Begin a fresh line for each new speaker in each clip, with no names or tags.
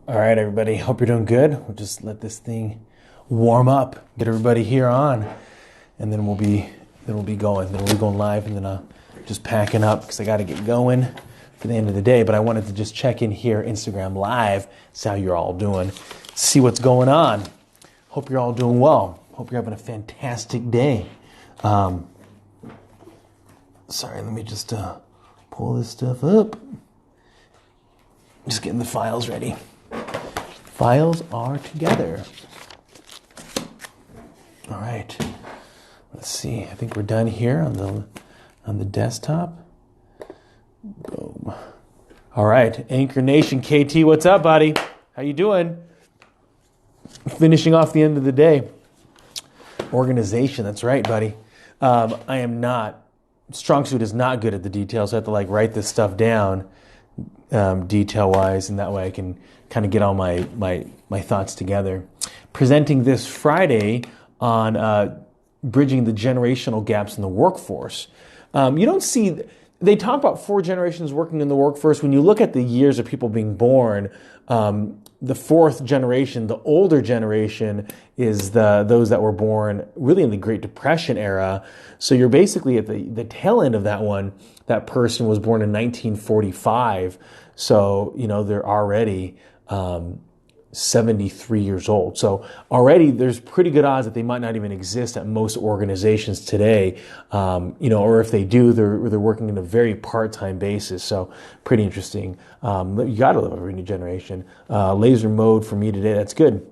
All right, everybody. Hope you're doing good. We'll just let this thing warm up, get everybody here on, and then we'll be going. Then we'll be going live, and then I'll just packing up because I got to get going for the end of the day. But I wanted to just check in here, Instagram Live, see how you're all doing, see what's going on. Hope you're all doing well. Hope you're having a fantastic day. Sorry, let me just pull this stuff up. Just getting the files ready. Files are together. All right. Let's see. I think we're done here on the desktop. Boom. All right. Anchor Nation, KT, what's up, buddy? How you doing? Finishing off the end of the day. Organization. That's right, buddy. I am not. Strong Suit is not good at the details. So I have to write this stuff down detail-wise, and that way I can kind of get all my thoughts together. Presenting this Friday on bridging the generational gaps in the workforce. You don't see, they talk about 4 generations working in the workforce. When you look at the years of people being born, the 4th generation, the older generation, is those that were born really in the Great Depression era. So you're basically at the tail end of that one. That person was born in 1945. So, they're already 73 years old. So already there's pretty good odds that they might not even exist at most organizations today. Or if they do, they're working in a very part-time basis. So pretty interesting. You got to love every new generation. Laser mode for me today. That's good.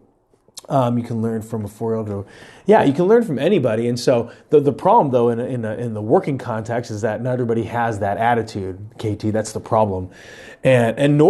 You can learn from a 4-year-old. Yeah, you can learn from anybody. And so the problem, though, in the working context is that not everybody has that attitude, KT. That's the problem. And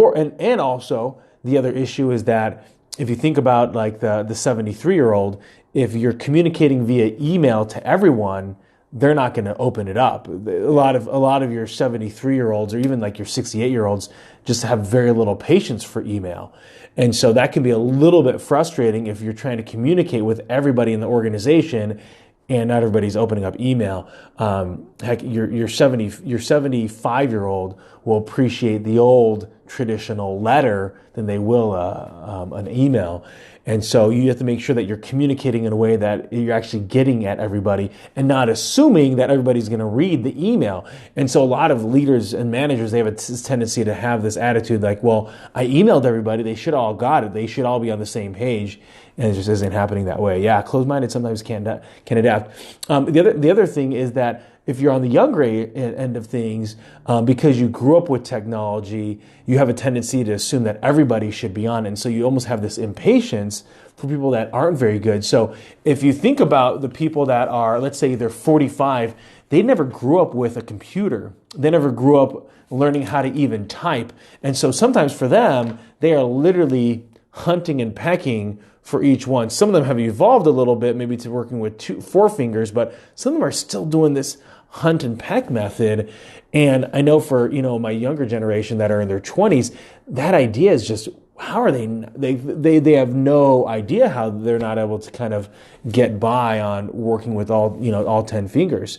also the other issue is that if you think about the 73-year-old, if you're communicating via email to everyone, they're not going to open it up. A lot of your 73-year-olds or even your 68-year-olds just have very little patience for email. And so that can be a little bit frustrating if you're trying to communicate with everybody in the organization and not everybody's opening up email. Heck, your 75-year-old will appreciate the old traditional letter than they will an email. And so you have to make sure that you're communicating in a way that you're actually getting at everybody and not assuming that everybody's going to read the email. And so a lot of leaders and managers, they have a tendency to have this attitude well, I emailed everybody. They should all got it. They should all be on the same page. And it just isn't happening that way. Yeah, closed-minded sometimes can adapt. The other thing is that if you're on the younger end of things, because you grew up with technology, you have a tendency to assume that everybody should be on it. And so you almost have this impatience for people that aren't very good. So if you think about the people that are, let's say they're 45, they never grew up with a computer. They never grew up learning how to even type. And so sometimes for them, they are literally hunting and pecking for each one. Some of them have evolved a little bit, maybe to working with 4 fingers, but some of them are still doing this hunt and peck method. And I know for, my younger generation that are in their 20s, that idea is just, how are they have no idea how they're not able to kind of get by on working with all 10 fingers.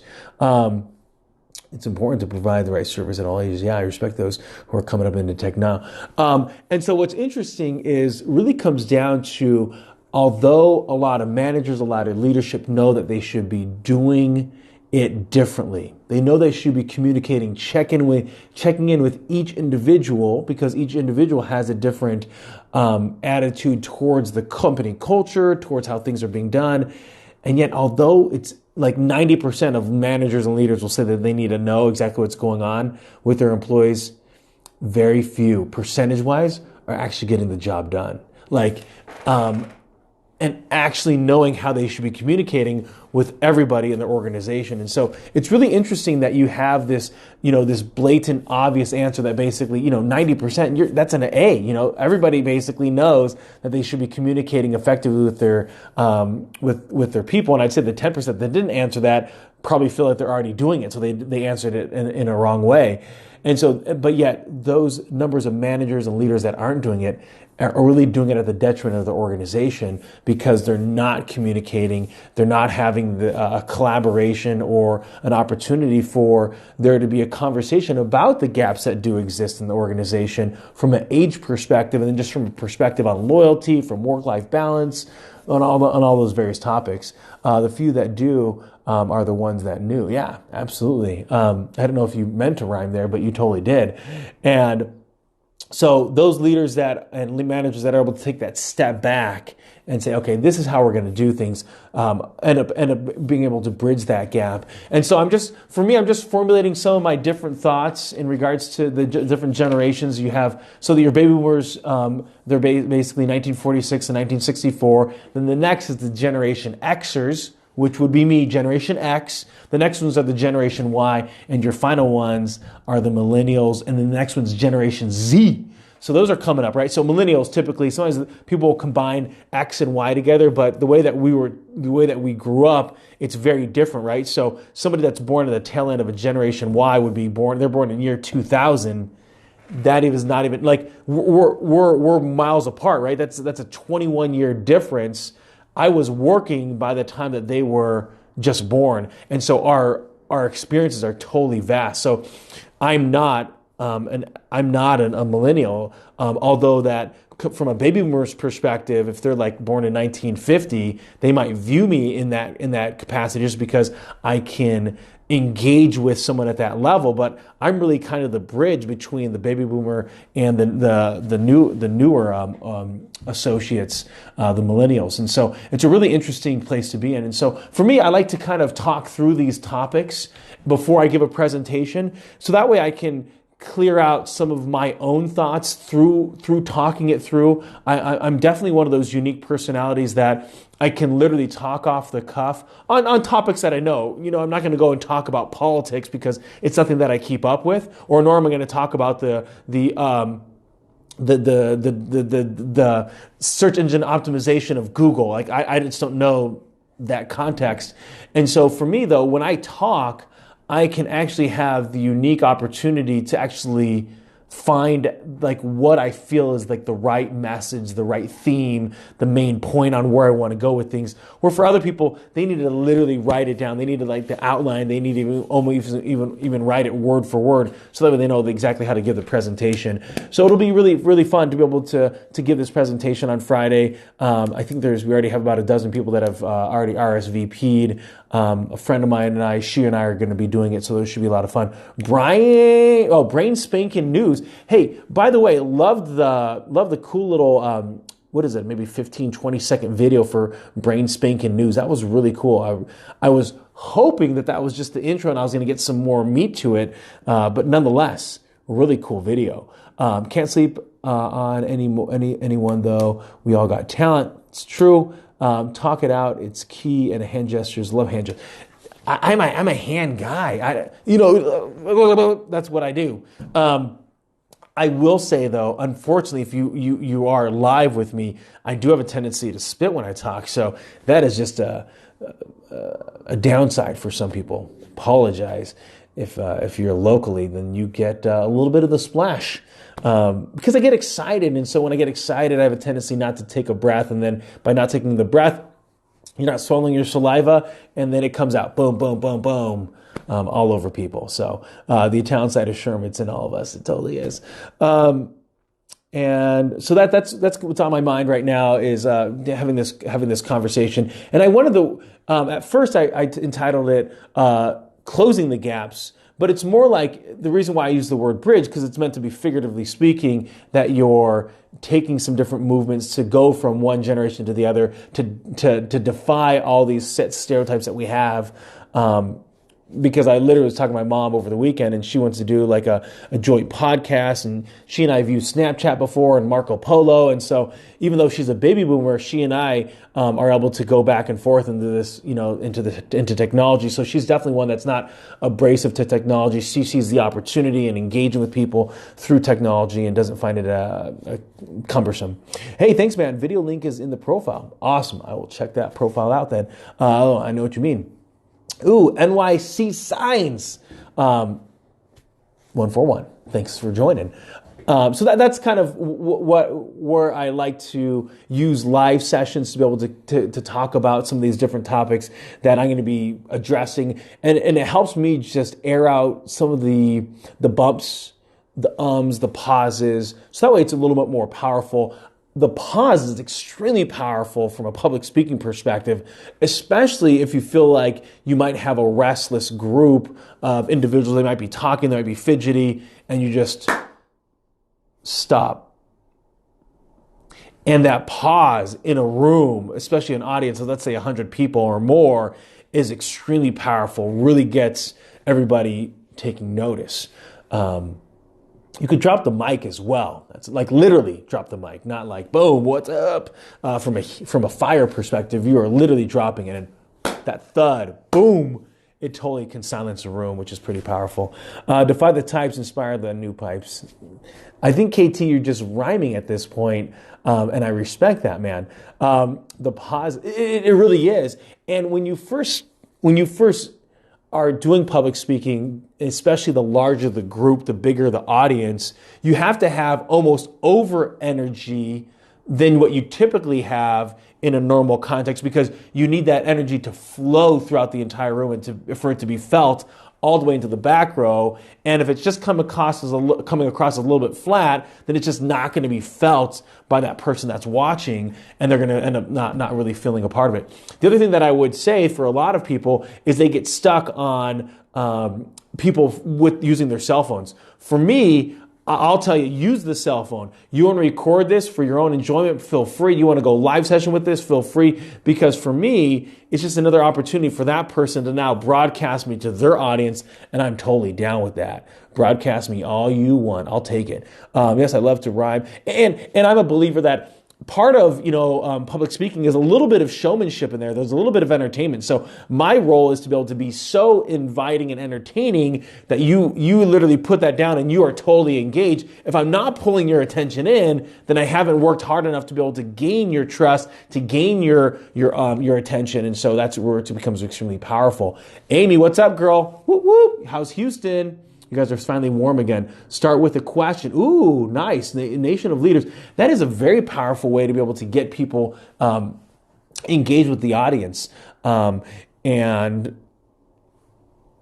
It's important to provide the right service at all ages. Yeah, I respect those who are coming up into tech now. And so what's interesting is really comes down to, although a lot of managers, a lot of leadership know that they should be doing it differently. They know they should be communicating, checking in with each individual, because each individual has a different attitude towards the company culture, towards how things are being done. And yet, although it's 90% of managers and leaders will say that they need to know exactly what's going on with their employees, very few, percentage-wise, are actually getting the job done. And actually knowing how they should be communicating with everybody in their organization. And so it's really interesting that you have this, this blatant, obvious answer that basically, 90%, that's an A. Everybody basically knows that they should be communicating effectively with their with their people. And I'd say the 10% that didn't answer that probably feel like they're already doing it. So they answered it in a wrong way. And so, but yet those numbers of managers and leaders that aren't doing it are really doing it at the detriment of the organization because they're not communicating, they're not having a collaboration or an opportunity for there to be a conversation about the gaps that do exist in the organization from an age perspective, and then just from a perspective on loyalty, from work-life balance, on all those various topics. The few that do are the ones that knew. Yeah, absolutely. I don't know if you meant to rhyme there, but you totally did. And so those leaders and managers that are able to take that step back and say, okay, this is how we're going to do things, end up being able to bridge that gap. And so I'm just formulating some of my different thoughts in regards to the different generations you have. So that your baby boomers, they're basically 1946 and 1964. Then the next is the Generation Xers, which would be me, Generation X. The next ones are the Generation Y, and your final ones are the Millennials, and the next one's Generation Z. So those are coming up, right? So Millennials typically, sometimes people will combine X and Y together, but the way that we grew up, it's very different, right? So somebody that's born at the tail end of a Generation Y would be they're born in year 2000. That is not even like we're miles apart, right? That's a 21-year difference. I was working by the time that they were just born. And so our experiences are totally vast. So I'm not a millennial, although that from a baby boomer's perspective, if they're like born in 1950, they might view me in that capacity just because I can engage with someone at that level. But I'm really kind of the bridge between the baby boomer and the newer associates, the millennials. And so it's a really interesting place to be in. And so for me, I like to kind of talk through these topics before I give a presentation, so that way I can clear out some of my own thoughts through talking it through. I'm definitely one of those unique personalities that I can literally talk off the cuff on topics that I know. You know, I'm not going to go and talk about politics because it's something that I keep up with, or nor am I going to talk about the search engine optimization of Google. Like I just don't know that context. And so for me though, when I talk, I can actually have the unique opportunity to actually find like what I feel is like the right message, the right theme, the main point on where I want to go with things. Where for other people, they need to literally write it down. They need to like the outline. They need to even write it word for word so that way they know exactly how to give the presentation. So it'll be really, really fun to be able to give this presentation on Friday. I think we already have about a dozen people that have already RSVP'd. A friend of mine and she and I are going to be doing it, so those should be a lot of fun. Brain Spanking News. Hey, by the way, loved the cool little, what is it, maybe 15, 20-second video for Brain Spanking News. That was really cool. I was hoping that was just the intro and I was going to get some more meat to it, but nonetheless, really cool video. Can't sleep on anyone though. We all got talent. It's true. Talk it out. It's key. And hand gestures. Love hand gestures. I'm a hand guy. That's what I do. I will say though, unfortunately, if you are live with me, I do have a tendency to spit when I talk. So that is just a downside for some people. Apologize. If you're locally, then you get a little bit of the splash. Because I get excited, and so when I get excited, I have a tendency not to take a breath, and then by not taking the breath, you're not swallowing your saliva, and then it comes out, boom, boom, boom, boom, all over people. So the Italian side of Sherman, it's in all of us. It totally is. And so that's what's on my mind right now is having this conversation. And I wanted to at first I entitled it Closing the Gaps. But it's more like the reason why I use the word bridge, because it's meant to be figuratively speaking, that you're taking some different movements to go from one generation to the other, to defy all these set stereotypes that we have. Because I literally was talking to my mom over the weekend, and she wants to do like a joint podcast, and she and I have used Snapchat before and Marco Polo, and so even though she's a baby boomer, she and I are able to go back and forth into this, into technology. So she's definitely one that's not abrasive to technology. She sees the opportunity in engaging with people through technology and doesn't find it cumbersome. Hey, thanks, man. Video link is in the profile. Awesome. I will check that profile out then. I know what you mean. Ooh, NYC signs. 141. thanks for joining. So that's kind of where I like to use live sessions to be able to talk about some of these different topics that I'm going to be addressing, and it helps me just air out some of the bumps, the ums, the pauses, so that way it's a little bit more powerful. The pause is extremely powerful from a public speaking perspective, especially if you feel like you might have a restless group of individuals. They might be talking, they might be fidgety, and you just stop. And that pause in a room, especially an audience of, let's say, 100 people or more, is extremely powerful, really gets everybody taking notice. You could drop the mic as well. That's like literally drop the mic, not like, boom, what's up? From a fire perspective, you are literally dropping it, and that thud, boom, it totally can silence a room, which is pretty powerful. Defy the types, inspire the new pipes. I think, KT, you're just rhyming at this point, and I respect that, man. The pause, it really is. And when you first are doing public speaking, especially the larger the group, the bigger the audience, you have to have almost over energy than what you typically have in a normal context, because you need that energy to flow throughout the entire room and for it to be felt all the way into the back row. And if it's just coming across as a little bit flat, then it's just not going to be felt by that person that's watching, and they're going to end up not really feeling a part of it. The other thing that I would say for a lot of people is they get stuck on people with using their cell phones. For me, I'll tell you, use the cell phone. You want to record this for your own enjoyment, feel free. You want to go live session with this, feel free. Because for me, it's just another opportunity for that person to now broadcast me to their audience, and I'm totally down with that. Broadcast me all you want. I'll take it. Yes, I love to rhyme. And I'm a believer that part of, public speaking is a little bit of showmanship in there. There's a little bit of entertainment. So my role is to be able to be so inviting and entertaining that you literally put that down and you are totally engaged. If I'm not pulling your attention in, then I haven't worked hard enough to be able to gain your trust, to gain your attention. And so that's where it becomes extremely powerful. Amy, what's up, girl? Whoop, whoop. How's Houston? You guys are finally warm again. Start with a question. Ooh, nice. Nation of leaders. That is a very powerful way to be able to get people engaged with the audience. And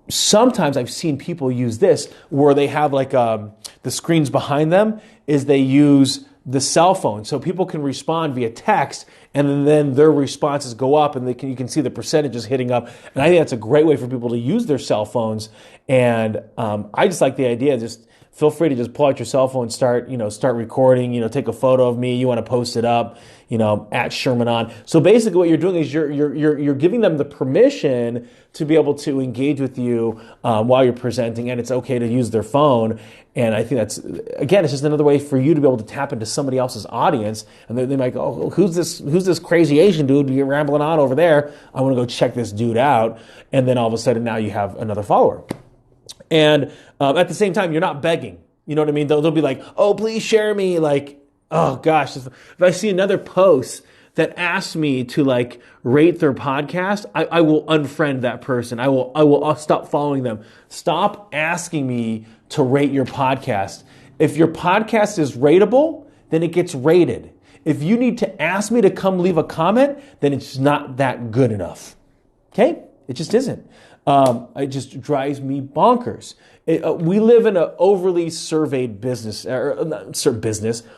sometimes I've seen people use this where they have like the screens behind them is they use the cell phone. So people can respond via text, and then their responses go up, and you can see the percentages hitting up. And I think that's a great way for people to use their cell phones. And I just like the idea. Just feel free to just pull out your cell phone, start recording. Take a photo of me. You want to post it up. At Sherman On. So basically, what you're doing is you're giving them the permission to be able to engage with you while you're presenting, and it's okay to use their phone. And I think that's, again, it's just another way for you to be able to tap into somebody else's audience, and they might go, oh, who's this crazy Asian dude you're rambling on over there? I want to go check this dude out. And then all of a sudden now you have another follower. And at the same time, you're not begging. You know what I mean? They'll be like, oh, please share me. Like, oh gosh, if I see another post that asks me to rate their podcast, I will unfriend that person. I'll stop following them. Stop asking me to rate your podcast. If your podcast is rateable, then it gets rated. If you need to ask me to come leave a comment, then it's not that good enough. Okay? It just isn't. It just drives me bonkers. We live in an overly surveyed business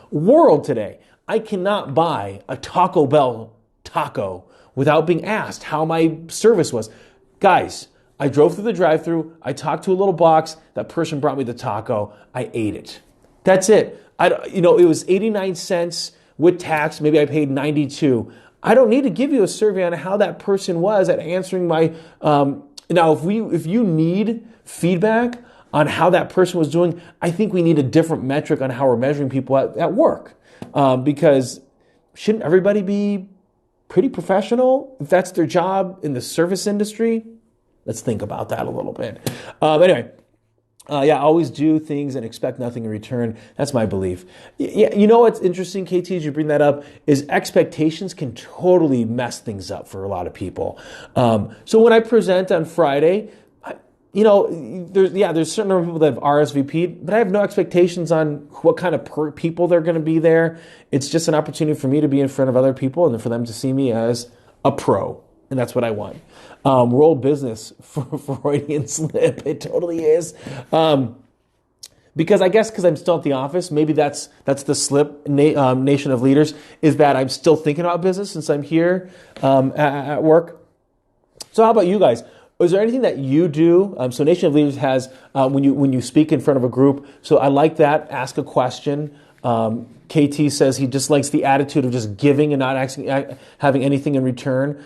world today. I cannot buy a Taco Bell taco without being asked how my service was. Guys, I drove through the drive-thru. I talked to a little box. That person brought me the taco. I ate it. That's it. It was 89 cents with tax. Maybe I paid 92. I don't need to give you a survey on how that person was at answering my. Now, if you need feedback on how that person was doing, I think we need a different metric on how we're measuring people at work. Because shouldn't everybody be pretty professional if that's their job in the service industry? Let's think about that a little bit. Anyway, always do things and expect nothing in return. That's my belief. Yeah, you know what's interesting, KT, as you bring that up, is expectations can totally mess things up for a lot of people. So when I present on Friday, there's certain number of people that have RSVP'd, but I have no expectations on what kind of people they're going to be there. It's just an opportunity for me to be in front of other people and for them to see me as a pro. And that's what I want. World business for Freudian slip. It totally is. Because I'm still at the office, maybe that's the slip, nation of leaders, is that I'm still thinking about business since I'm here at work. So how about you guys? Is there anything that you do? So Nation of Leaders has, when you speak in front of a group, so I like that, ask a question. KT says he dislikes the attitude of just giving and not having anything in return.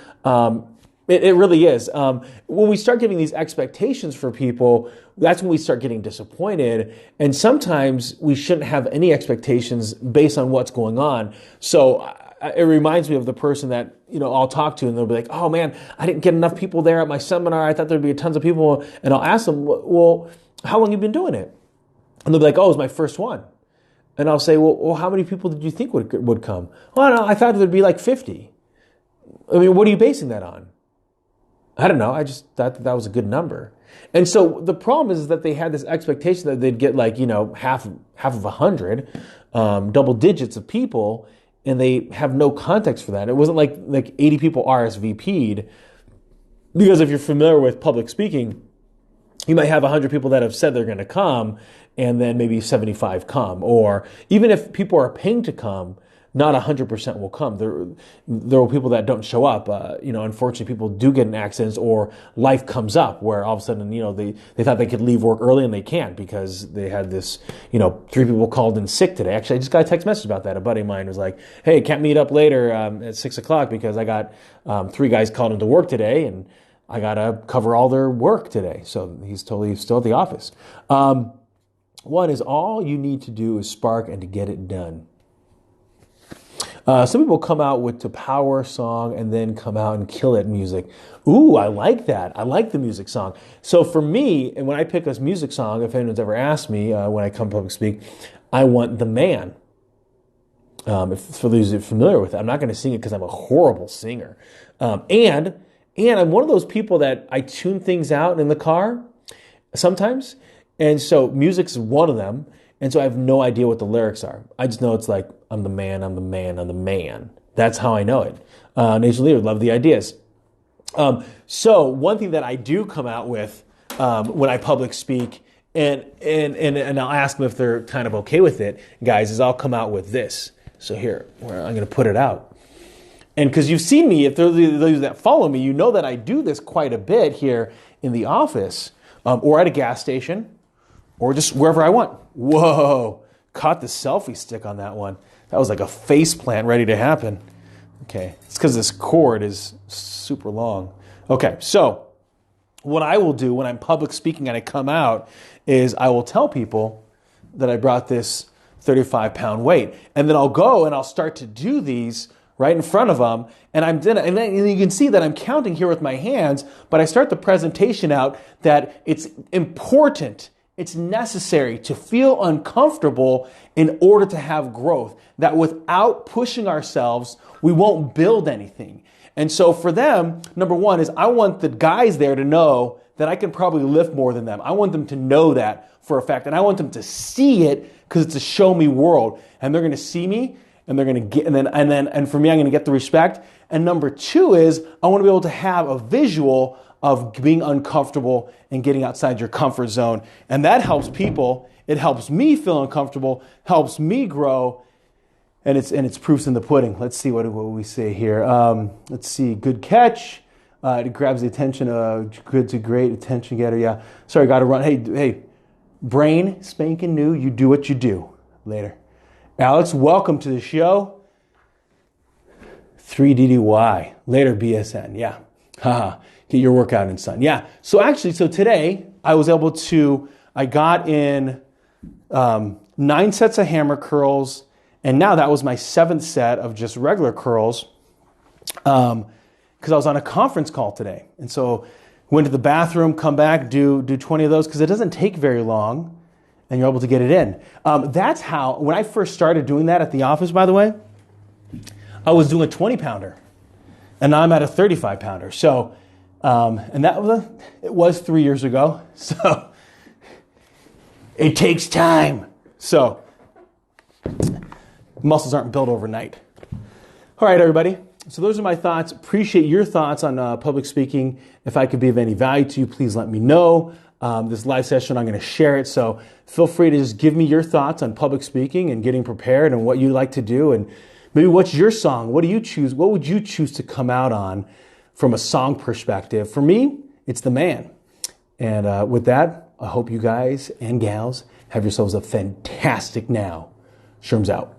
It really is. When we start giving these expectations for people, that's when we start getting disappointed. And sometimes we shouldn't have any expectations based on what's going on. So it reminds me of the person that, I'll talk to, and they'll be like, oh man, I didn't get enough people there at my seminar. I thought there'd be tons of people. And I'll ask them, well, how long have you been doing it? And they'll be like, oh, it was my first one. And I'll say, well, how many people did you think would come? Well, no, I thought there'd be like 50. I mean, what are you basing that on? I don't know. I just thought that was a good number. And so the problem is that they had this expectation that they'd get like, half of 100, double digits of people, and they have no context for that. It wasn't like 80 people RSVP'd, because if you're familiar with public speaking, you might have 100 people that have said they're going to come, and then maybe 75 come. Or even if people are paying to come, not 100% will come. There are people that don't show up. Unfortunately, people do get in accidents, or life comes up where all of a sudden, they thought they could leave work early and they can't because they had this, 3 people called in sick today. Actually, I just got a text message about that. A buddy of mine was like, hey, can't meet up later at 6 o'clock because I got 3 guys called into work today and I got to cover all their work today. So he's totally still at the office. One is all you need to do is spark and to get it done. Some people come out with the power song and then come out and kill it music. Ooh, I like that. I like the music song. So for me, and when I pick a music song, if anyone's ever asked me when I come public speak, I want The Man. For those who are familiar with it, I'm not going to sing it because I'm a horrible singer. And I'm one of those people that I tune things out in the car sometimes. And so music's one of them. And so I have no idea what the lyrics are. I just know it's like, I'm the man, I'm the man, I'm the man. That's how I know it. Nation Leader, love the ideas. So one thing that I do come out with when I public speak, and I'll ask them if they're kind of okay with it, guys, is I'll come out with this. So here, where I'm going to put it out. And because you've seen me, if those that follow me, you know that I do this quite a bit here in the office or at a gas station or just wherever I want. Whoa, caught the selfie stick on that one. That was like a face plant ready to happen. Okay, it's because this cord is super long. Okay, so what I will do when I'm public speaking and I come out is I will tell people that I brought this 35-pound weight. And then I'll go and I'll start to do these right in front of them. And then you can see that I'm counting here with my hands, but I start the presentation out that it's important, it's necessary to feel uncomfortable in order to have growth. That without pushing ourselves, we won't build anything. And so for them, number one is I want the guys there to know that I can probably lift more than them. I want them to know that for a fact. And I want them to see it because it's a show me world. And they're going to see me and they're going to get, and for me, I'm going to get the respect. And number two is I want to be able to have a visual of being uncomfortable and getting outside your comfort zone. And that helps people. It helps me feel uncomfortable, helps me grow. And it's proofs in the pudding. Let's see what we say here. Let's see. Good catch. It grabs the attention. Good to great attention getter. Yeah. Sorry, got to run. Hey, brain spanking new. You do what you do. Later. Alex, welcome to the show. 3DDY. Later, BSN. Yeah. Haha. Get your workout in, son. Yeah. So today I was able to. I got in 9 sets of hammer curls. And now that was my 7th set of just regular curls because I was on a conference call today. And so went to the bathroom, come back, do 20 of those because it doesn't take very long and you're able to get it in. That's how, when I first started doing that at the office, by the way, I was doing a 20-pounder. And now I'm at a 35-pounder. So And it was 3 years ago. So it takes time. So muscles aren't built overnight. All right, everybody. So those are my thoughts. Appreciate your thoughts on public speaking. If I could be of any value to you, please let me know. This live session, I'm going to share it. So feel free to just give me your thoughts on public speaking and getting prepared and what you like to do. And maybe what's your song? What do you choose? What would you choose to come out on from a song perspective? For me, it's The Man. And with that, I hope you guys and gals have yourselves a fantastic now. Sherm's out.